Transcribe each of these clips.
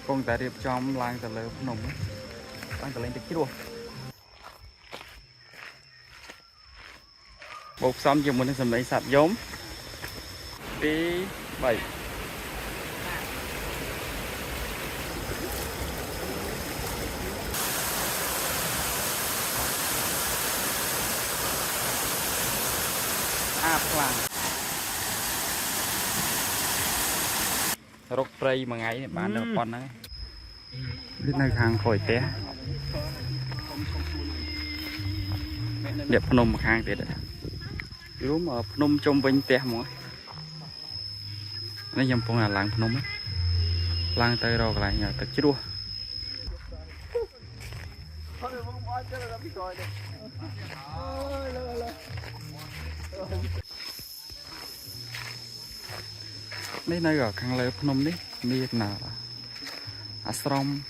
con tại điệp trong làng tờ lơ nồng làng tờ lên tích luôn bột xong dùng mình làm lấy sạch giống tí 7 làng rốc prey mà ngày bán được con đấy biết nơi hàng khỏi té đẹp nôm một hàngទៀតđúng mà nôm trong vinh té mọi nó nhầm phong là làng nôm ấy làng tây rồi lại nhà tật chứ đua đây nơi ở khang lê nôm đấy biết nào Astrom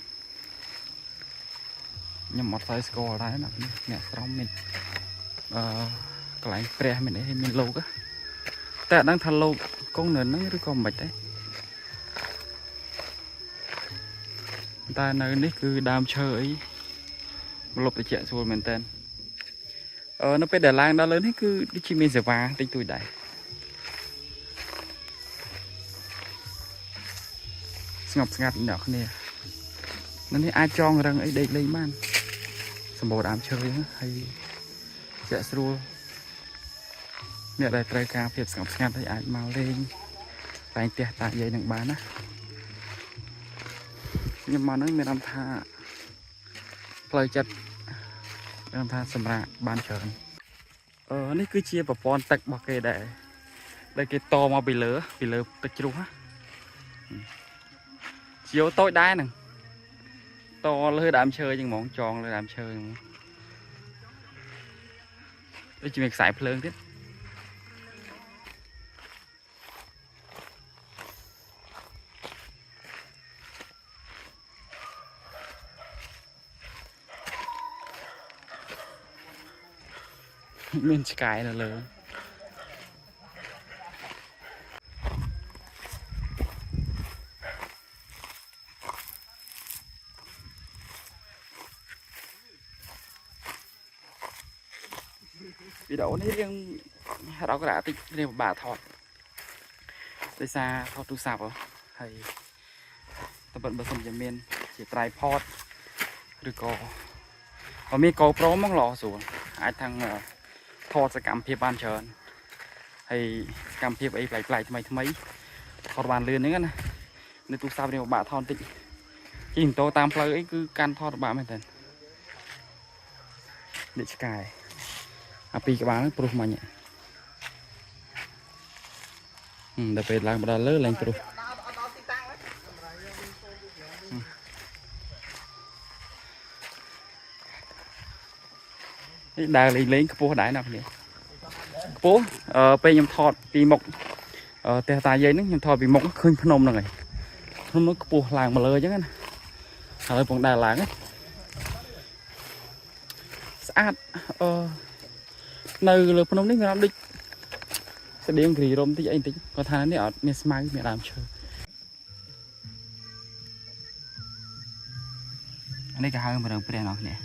nhưng một size score đấy nè nè Astrom mình cái lại pre mình đấy mình lâu quá tại đang thằng lâu con nền nó cứ còn mệt đấy ta nơiនេះគឺដើមឈើអីលុបទៅជាស្រួលមែនតើនៅពេលដែលឡើងដល់លើនេះគឺដូចជាមានសេវាតិចតួចដែរស្ងប់ស្ងាត់អ្នកគ្នានៅនេះអាចចងរឹងអីដេកលេងបានសម្បូរដើមឈើហើយជាស្រួលអ្នកដែលត្រូវការភាពស្ងប់ស្ងាត់ហើយអាចមកលេងតែងផ្ទះតាយាយនឹងបានណាខ្ញុំមកហ្នឹងមានអារម្មណ៍ថាផ្លូវចិត្តមានអារម្មណ៍ថាសម្រាប់បានច្រើននេះគឺជាប្រព័ន្ធទឹករបស់គេដែរដែលគេតមកពីលើទឹកជ្រុះណាជាវតូចដែរហ្នឹងតលើដើមឈើចឹងហ្មងចងលើដើមឈើហ្នឹងដូចជាមានខ្សែភ្លើងទៀតមានឆ្កែនៅលើវីដេអូនេះរៀងរកតិចរៀងពិបាកថតដោយសារថតទូរស័ព្ទហើយតែបើសិនជាមានជា tripod ឬក៏មាន GoPro មកល្អស្រួលអាចថតសកម្មភាពបានច្រើនហើយសកម្មភាពអីប្លែកៗថ្មីថតបានលឿនហ្នឹងណានៅទូរស័ព្ទរៀងពិបាកថតបន្តិចជិះម៉ូតូតាមផ្លូវអីគឺកាន់ថតពិបាកមែនតើនេះឆ្កែអាពីរក្បាលហ្នឹងព្រោះមិញដល់ពេលឡើងមកដល់លើឡើងព្រោះនេះដើរលេងខ្ពស់ដែរណាគ្នាខ្ពស់ពេលខ្ញុំថតពីមុខផ្ទះតាយាយហ្នឹងខ្ញុំថតពីមុខឃើញភ្នំហ្នឹងហើយភ្នំនោះខ្ពស់ឡើងមកលើអញ្ចឹងណាឥឡូវពងដើរឡើងស្អាតនៅលើភ្នំនេះមានអារម្មណ៍ដូចស្តៀងគ្រីរំតិចអីតិចគាត់ថានេះអត់មានស្មៅមានដើមឈើនេះក៏ហៅម្ដងព្រះនោះនេះ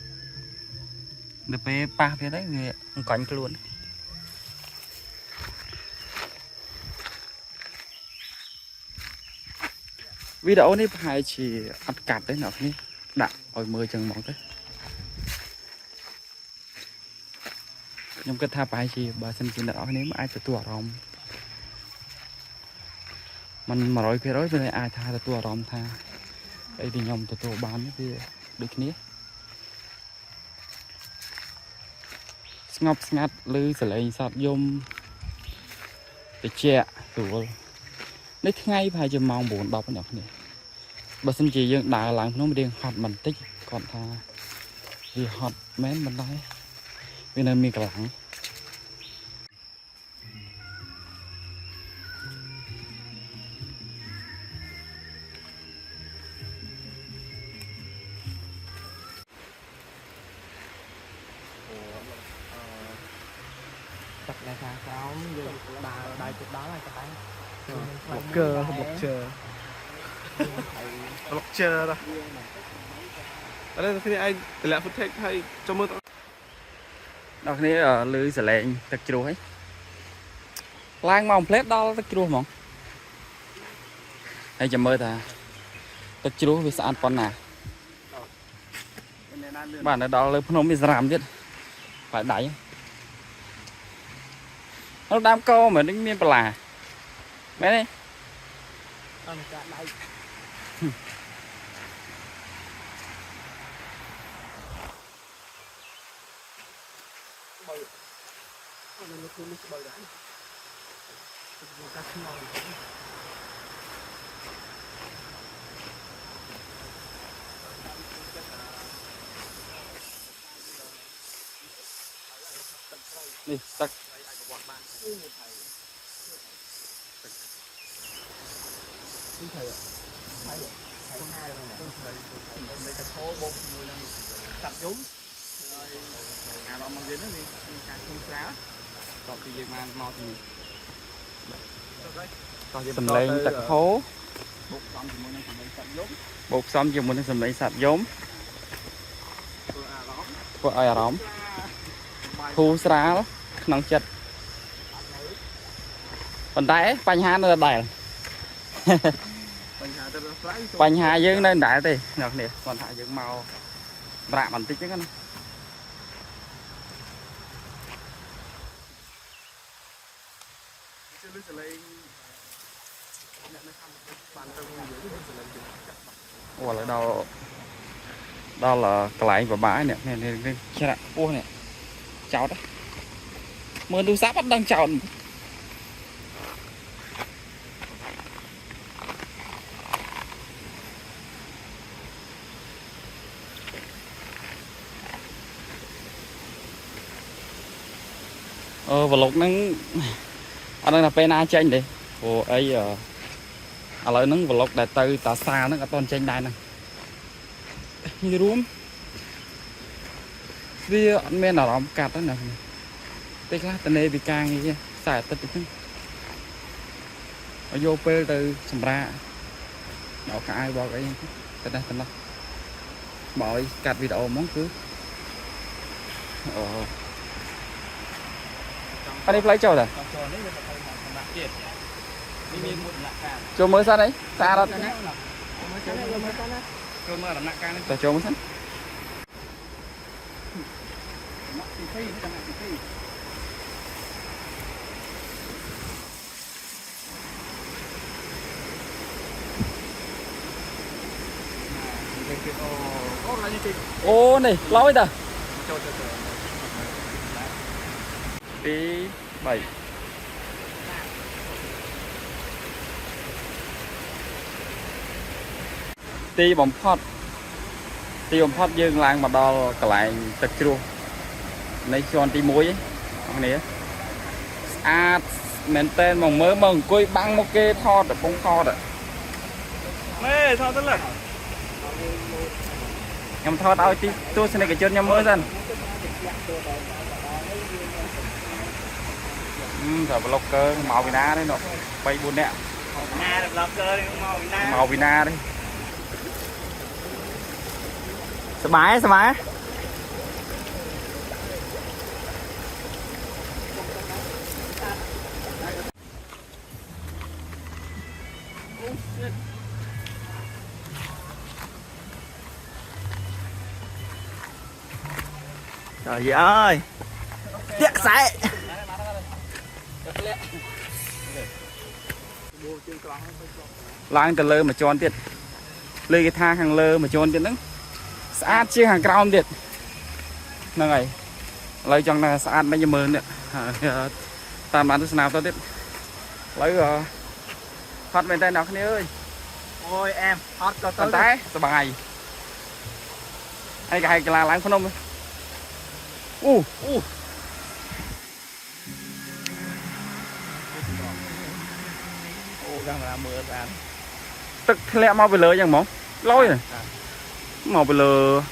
ដល់ពេលប៉ះទៀតទៅវាអង្គាញ់ខ្លួនវីដេអូនេះប្រហែលជាអត់កាត់ទេអ្នកនេះដាក់ឲ្យមើលចឹងហ្មងទៅខ្ញុំគិតថាប្រហែលជាបើសិនជាអ្នកនរគ្នាអាចទទួលអារម្មណ៍มัน 100% វាអាចថាទទួលអារម្មណ៍ថាអីដែលខ្ញុំទទួលបានវាដូចគ្នាស្ងប់ស្ងាត់ឬសលេងសត្វយំតិចស្រួលនេះថ្ងៃប្រហែលជាម៉ោង 9-10 អ្នកគ្នាបើសិនជាយើងដើរឡើងភ្នំរៀងហត់បន្តិចគាត់ថាវាហត់មែនមិនដែរវានៅមានកម្លាំងtập này khá khóng nhưng đài chụp đó là cái một cơ ล็อกเจอร์ละอะไรที่นี่ไอ้แต่ละฟุตเทคให้จมือต่อ đó cái này ở lưới sẽ lên thật chuột ấy lang mong plate đó thật chuột mong hay chậm mơ ta thật chuột vì sao con nào bạn ở đó lấy phun bị làm chứ phải đẩy nó đam câu mà đứng miên là mấy đây đi tắc tập giống à bọn mình đến đó đi càng không xá còn thì việc mà mò thì sầm lên tật phố bột xong dùng mình sầm lên sạch giống của ai đó thu xá đó nóng chật còn tay bánh hà nó đầy bánh hà dương nên đại thì ngọt nè còn thả dương màu rạ bản tích chứ con ủa là đâu đó là cái lại của bãi nè nè nè chết ạ ua nè cháu đó mưa đu sáp bắt đang chọn và lục nó ở đây là pena tranh đi ủa ấy à lợi nó vào lục đại từ tà xa nó cả toàn tranh đài này như đúng vì anh men nào làm cạt đó nè tích lá tên này bị càng như xài tích được ở vô pe từ sầm ra nó cả ai bỏ cái tên này tên đó mọi cạt video món cứ anh đi lấy trâu rồi trâu mới sao đấy xa đó trâu trâu mới sẵn ô này lôi ta tí 7 tí bóng phót dương lang mà đo cả lại tật chua này cho tí muối ấy này mền tên mong mơ mong coi băng một cái thọt ở bông thọt ạ mê thọt rất là nhằm thọt ao tí tôi xin cái chân nhằm mơ dần rồi blocker màu vina đấy nó bay buồn nè màu vina đấy sờ mái trời ơi tiếc sải lang từ lơ mà tròn tiệt lê cái thang hàng lơ mà tròn tiệt nứng sát chiếc hàng cao tiệt nè này lấy trong là sát mấy giờ mờ nè tam bán thứ nào tao tiệt lấy hot bên tay nào cái ơi ôi em hot có tới tay sao bài hay cái là láng phân ông đang là mưa ra tức lẹ mau về lơ chẳng mỏng lôi rồi mau về lơ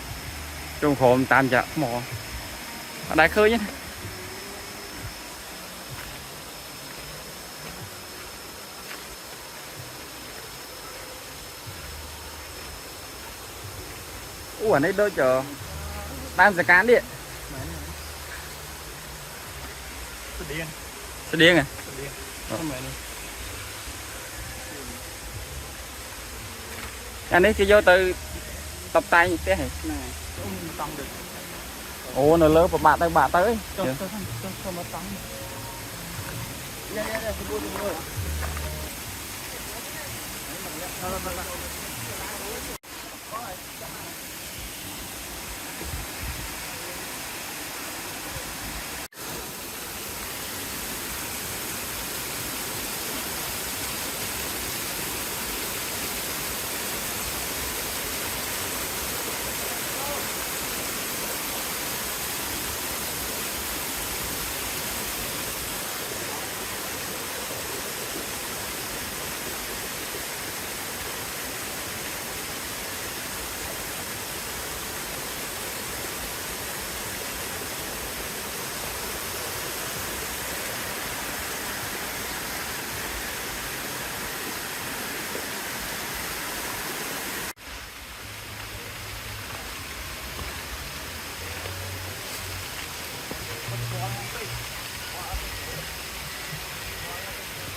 trong khóm tam chợ mỏ ở đại khơi nhé Ủa này đôi chờ tam sẽ cán đi sẽ điên à anh ấy kia vô từ tập tay như thế này ồ nó lớn và bà tới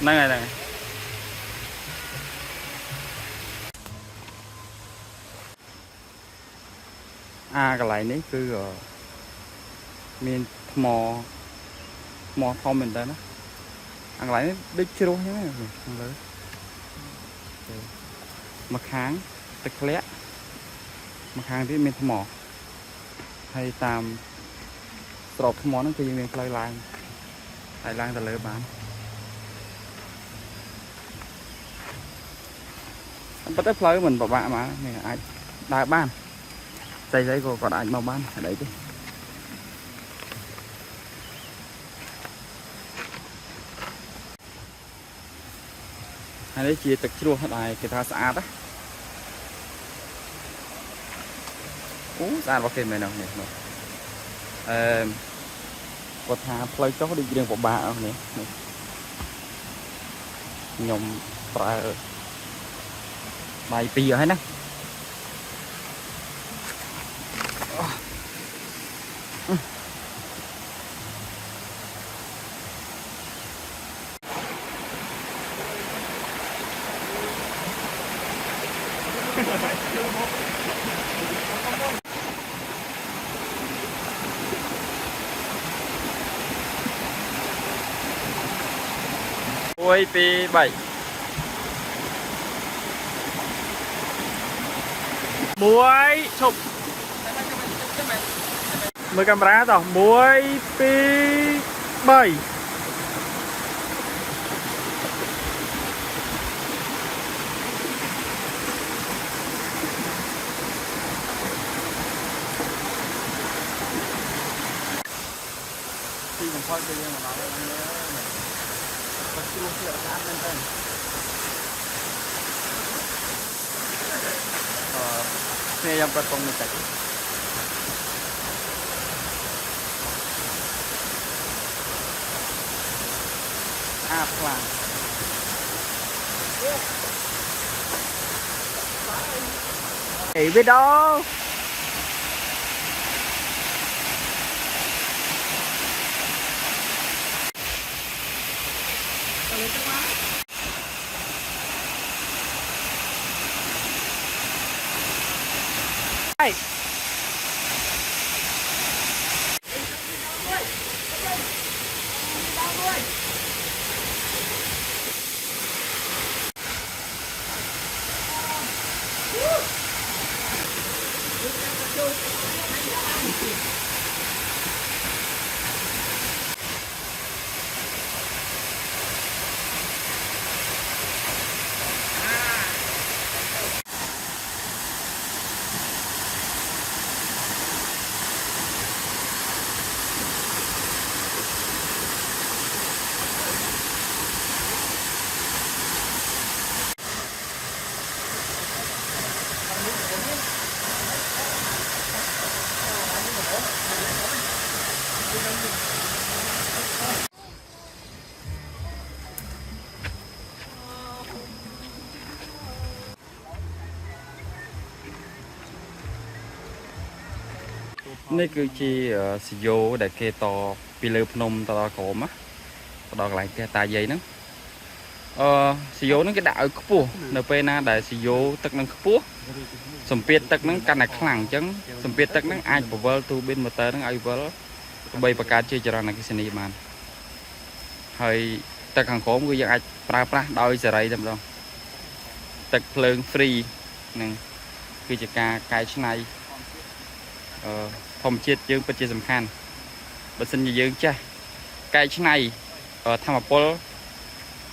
này này à cái này cứ miền mò thom mình đây nó cái này big chưa nhé lớn mặt kháng tịch lẽ mặt khángที่miền mò hay tam sọp mò nóคือmiền Thái Lanแต่เลยบ้านbắt đầu phơi mình bảo bạn mà này ai đại ban xây giấy còn ai mau ban ở đấy chứ hay đấy chia tịch chua hết này cái tha sạch á sạch vào kìm này nào này có tha phơi chó đi riêng của bà ở này nhom bài pì rồi nè ôi pì 7 muối chụp mười camera tao muối pi 7 khi còn coi cái mà nó luôn kia ăn lên trên này yang potong nih tadi apa Chị biết đâu Hey. នេះគឺជាស៊ីយ៉ូដែលគេតពីលើភ្នំតដល់ក្រោមដល់កន្លែងផ្ទះតាយាយហ្នឹងស៊ីយ៉ូហ្នឹងគេដាក់ឲ្យខ្ពស់នៅពេលណាដែលស៊ីយ៉ូទឹកហ្នឹងខ្ពស់សម្ពាធទឹកហ្នឹងកាន់តែខ្លាំងអញ្ចឹងសម្ពាធទឹកហ្នឹងអាចបវលទូប៊ីនម៉ូទ័រហ្នឹងឲ្យវិលដើម្បីបង្កើតជាចរន្តអគ្គិសនីបានហើយទឹកខាងក្រោមគឺយើងអាចប្រើប្រាស់ដោយសេរីតែម្ដងទឹកភ្លើង free ហ្នឹងគឺជាការកែច្នៃធម្មជាតិយើងពិតជាសំខាន់បើសិនជាយើងចេះកែច្នៃធម្មពល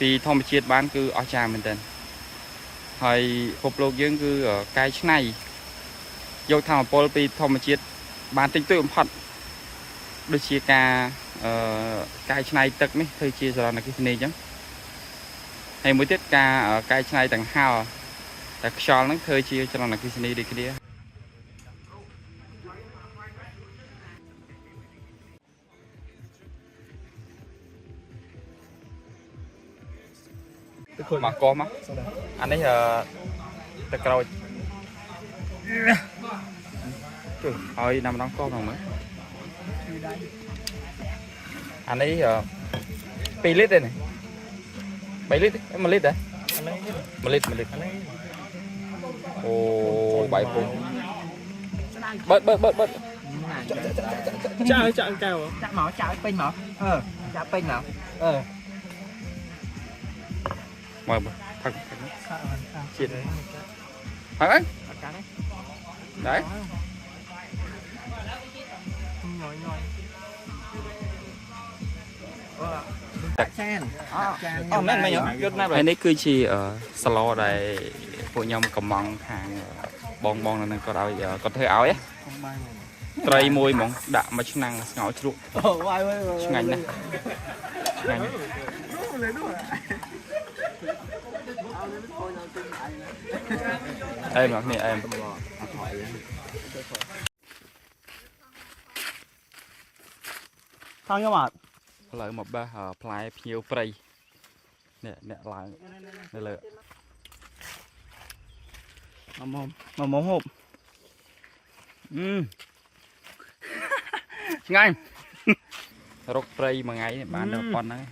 ពីធម្មជាតិបានគឺអស្ចារ្យមែនទែនហើយពិភពលោកយើងគឺកែច្នៃយកធម្មពលពីធម្មជាតិបានតិចតួចបំផុតដូចជាការកែច្នៃទឹកនេះធ្វើជាចរន្តអគ្គិសនីអញ្ចឹងហើយមួយទៀតការកែច្នៃទាំងហោតែខ្យល់ហ្នឹងធ្វើជាចរន្តអគ្គិសនីដូចគ្នាមកកោះមកអានេះទឹកក្រូចជួយឲ្យណាំម្ដងកោះមកមើលអានេះ2 លីត្រទេនេះ3 លីត្រ1 លីត្រដែរ1 លីត្រអូបាយពុំបឺតចាក់កែវចាក់មកចាក់ពេញមកចាក់ពេញមកមកផឹកជាតិផឹកអីđấy chan មែនហើយនេះគឺជាស្លដែលពួកខ្ញុំកំងខាងបងនៅនឹងគាត់ឲ្យគាត់ធ្វើឲ្យត្រីមួយហ្មងដាក់មួយឆ្នាំងស្ងោរជ្រក់ឆ្ងាញ់ណាស់ឆ្ងាញ់អេមកនេះអេថងយកមកឥឡូវមកបេះផ្លែភ្ញៀវព្រៃនេះអ្នកឡើងនៅលើមកហូបឆ្ងាញ់រកព្រៃមួយថ្ងៃបានដល់ប៉ុណ្ណឹង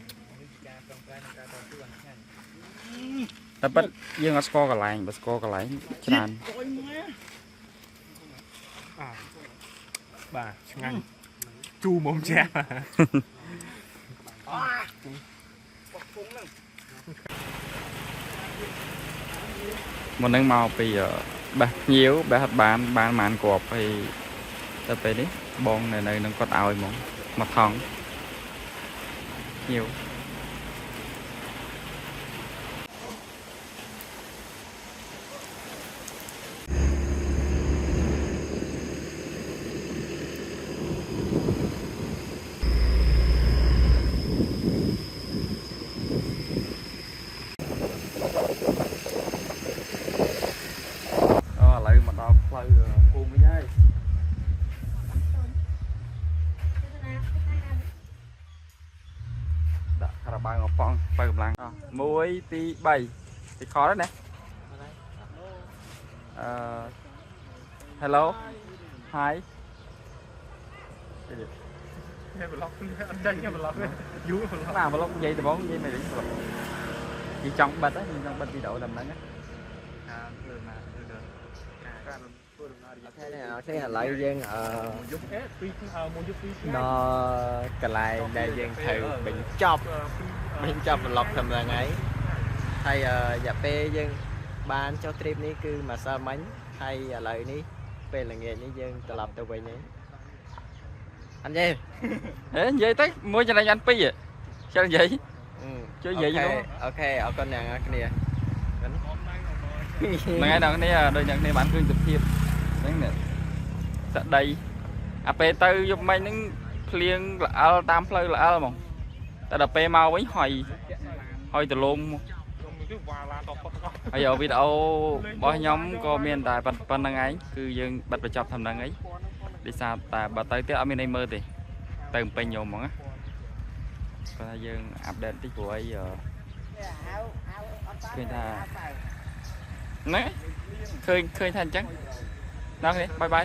តែប៉ិតយើងអត់ស្គាល់កន្លែងបើស្គាល់កន្លែងច្រើនបាទឆ្ងាញ់ជូរមុំចាស់មុននឹងមកពីបេះភ្ញៀវបេះអត់បានបានគ្រាប់ហើយទៅពេលនេះបងនៅនឹងគាត់ឲ្យហ្មងមកថងភ្ញៀវភូមិវិញហើយដាក់ការ៉ាបាវមកប៉ងបើកម្លាំង1 2 3ទីខលណាhello hi គេប្លុកអត់ចាញ់គេប្លុកយូរប្លុកណាប្លុកនិយាយដំបងនិយាយមិនដឹងប្លុកនិយាយចង់បិទហ្នឹងចង់បិទវីដេអូដំណឹងណាធ្វើឥឡូវយើងយប់មួយយប់ពីរថ្ងៃដល់កន្លែងដែលយើងត្រូវបញ្ចប់ប្លុកត្រឹមថ្ងៃហើយរយៈពេលយើងបានចុះទ្រីបនេះគឺមួយសៅរ៍មិញហើយឥឡូវនេះពេលល្ងាចនេះយើងត្រឡប់ទៅវិញហើយអត់ទេនិយាយទៅមួយចំណេញអាន2ចូលនិយាយជួយនិយាយអូខេអរគុណអ្នកគ្នា ថ្ងៃដល់គ្នាដូចអ្នកគ្នាបានឃើញសភាពហ្នឹងសក្តីអាពេលទៅយប់មិញហ្នឹងភ្លៀងល្អលតាមផ្លូវល្អលហ្មងតែដល់ពេលមកវិញហើយទលំហើយវីដេអូរបស់ខ្ញុំក៏មានតែប៉ុណ្្នឹងឯងគឺយើងបិទបញ្ចប់តាមហ្នឹងឯងដោយសារតែបើទៅទៀតអត់មានអីមើលទេទៅពេញខ្ញុំហ្មងណាគាត់ថាយើងអាប់ដេតតិចព្រោះអីឃើញថាហ្នឹងឃើញថាអញ្ចឹងដល់គ្នាបាយ